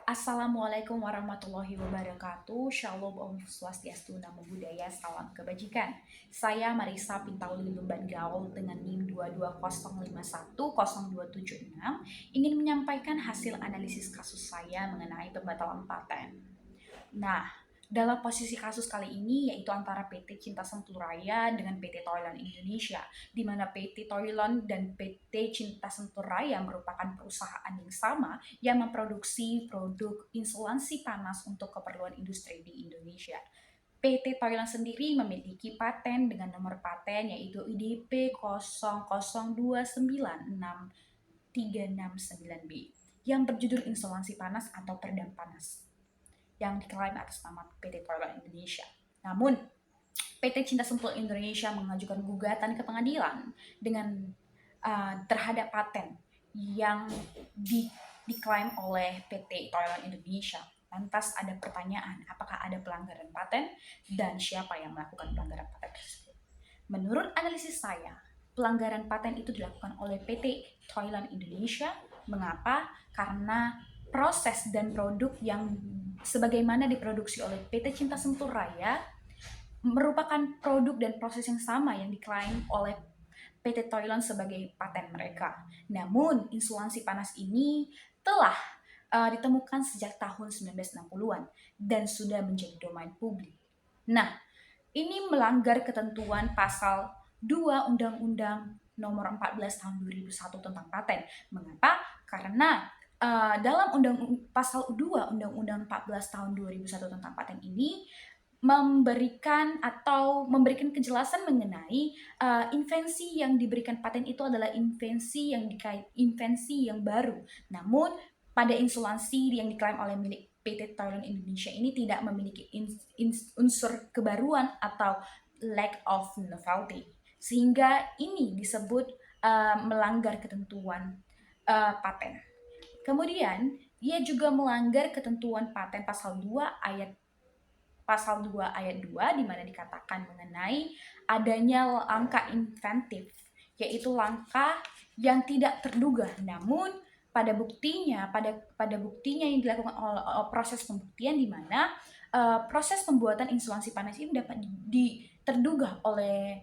Assalamualaikum warahmatullahi wabarakatuh. Shalom Om Swastiastu, Namo Buddhaya, salam kebajikan. Saya Marisa Pintauli Lumban Gaul dengan NIM 220510276 ingin menyampaikan hasil analisis kasus saya mengenai pembatalan paten. Nah, dalam posisi kasus kali ini yaitu antara PT Cinta Sentul Raya dengan PT Toilan Indonesia, di mana PT Toilan dan PT Cinta Sentul Raya merupakan perusahaan yang sama yang memproduksi produk insulansi panas untuk keperluan industri di Indonesia. PT Toilan sendiri memiliki paten dengan nomor paten yaitu IDP 00296369B yang berjudul insulansi panas atau peredam panas yang diklaim atas nama PT Toilan Indonesia. Namun, PT Cinta Sentul Indonesia mengajukan gugatan ke pengadilan dengan terhadap paten yang diklaim oleh PT Toilan Indonesia. Lantas ada pertanyaan, apakah ada pelanggaran paten dan siapa yang melakukan pelanggaran paten tersebut? Menurut analisis saya, pelanggaran paten itu dilakukan oleh PT Toilan Indonesia. Mengapa? Karena proses dan produk yang sebagaimana diproduksi oleh PT Cinta Sentul Raya merupakan produk dan proses yang sama yang diklaim oleh PT Toilan sebagai paten mereka. Namun, insulansi panas ini telah ditemukan sejak tahun 1960-an dan sudah menjadi domain publik. Nah, ini melanggar ketentuan pasal 2 Undang-Undang Nomor 14 Tahun 2001 tentang paten. Mengapa? Karena dalam pasal 2 Undang-Undang 14 Tahun 2001 tentang paten ini memberikan kejelasan mengenai invensi yang diberikan paten itu adalah invensi yang baru. Namun pada insulansi yang diklaim oleh milik PT Toilan Indonesia ini tidak memiliki unsur kebaruan atau lack of novelty, sehingga ini disebut melanggar ketentuan paten. Kemudian, ia juga melanggar ketentuan paten pasal 2 ayat 2 di mana dikatakan mengenai adanya langkah inventif, yaitu langkah yang tidak terduga. Namun pada buktinya yang dilakukan oleh proses pembuktian di mana proses pembuatan insulansi panas ini dapat terduga oleh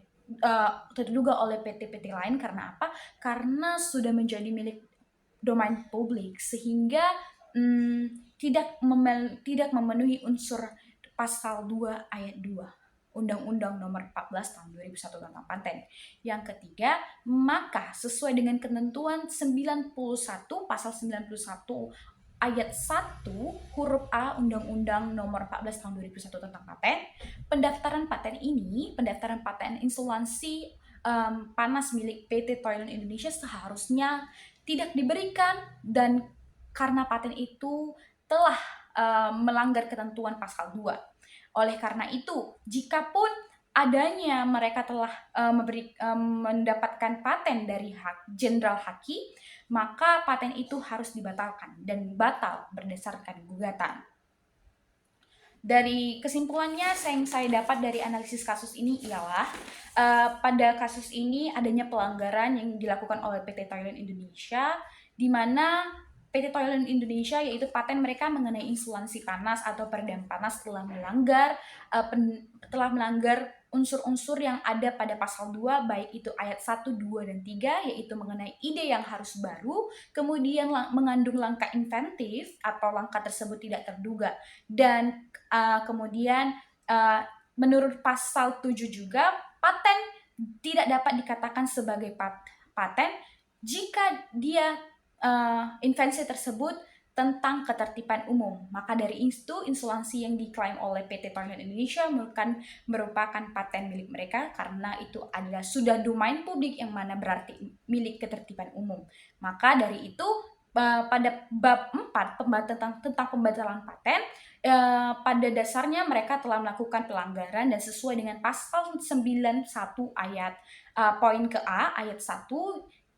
PT-PT lain. Karena apa? Karena sudah menjadi milik domain publik sehingga tidak memenuhi unsur pasal 2 ayat 2 Undang-Undang Nomor 14 Tahun 2001 tentang paten. Yang ketiga, maka sesuai dengan ketentuan 91 pasal 91 ayat 1 huruf A Undang-Undang Nomor 14 Tahun 2001 tentang paten, pendaftaran paten insulansi panas milik PT Toilan Indonesia seharusnya tidak diberikan, dan karena paten itu telah melanggar ketentuan pasal 2. Oleh karena itu, jikapun adanya mereka telah mendapatkan paten dari Jenderal Haki, maka paten itu harus dibatalkan dan batal berdasarkan gugatan. Dari kesimpulannya yang saya dapat dari analisis kasus ini ialah pada kasus ini adanya pelanggaran yang dilakukan oleh PT Toilan Indonesia, di mana PT Toilan Indonesia yaitu paten mereka mengenai insulansi panas atau peredam panas telah melanggar unsur-unsur yang ada pada pasal 2, baik itu ayat 1, 2, dan 3, yaitu mengenai ide yang harus baru, kemudian mengandung langkah inventif atau langkah tersebut tidak terduga, dan kemudian menurut pasal 7 juga paten tidak dapat dikatakan sebagai paten jika dia invensi tersebut tentang ketertiban umum. Maka dari itu insulansi yang diklaim oleh PT Toilan Indonesia merupakan paten milik mereka karena itu adalah sudah domain publik yang mana berarti milik ketertiban umum. Maka dari itu pada bab 4 tentang pembatalan paten, pada dasarnya mereka telah melakukan pelanggaran dan sesuai dengan pasal 91 ayat poin ke A ayat 1,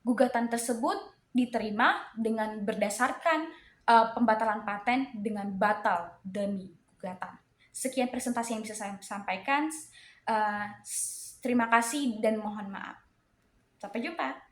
gugatan tersebut diterima dengan berdasarkan pembatalan paten dengan batal demi gugatan. Sekian presentasi yang bisa saya sampaikan. Terima kasih dan mohon maaf. Sampai jumpa.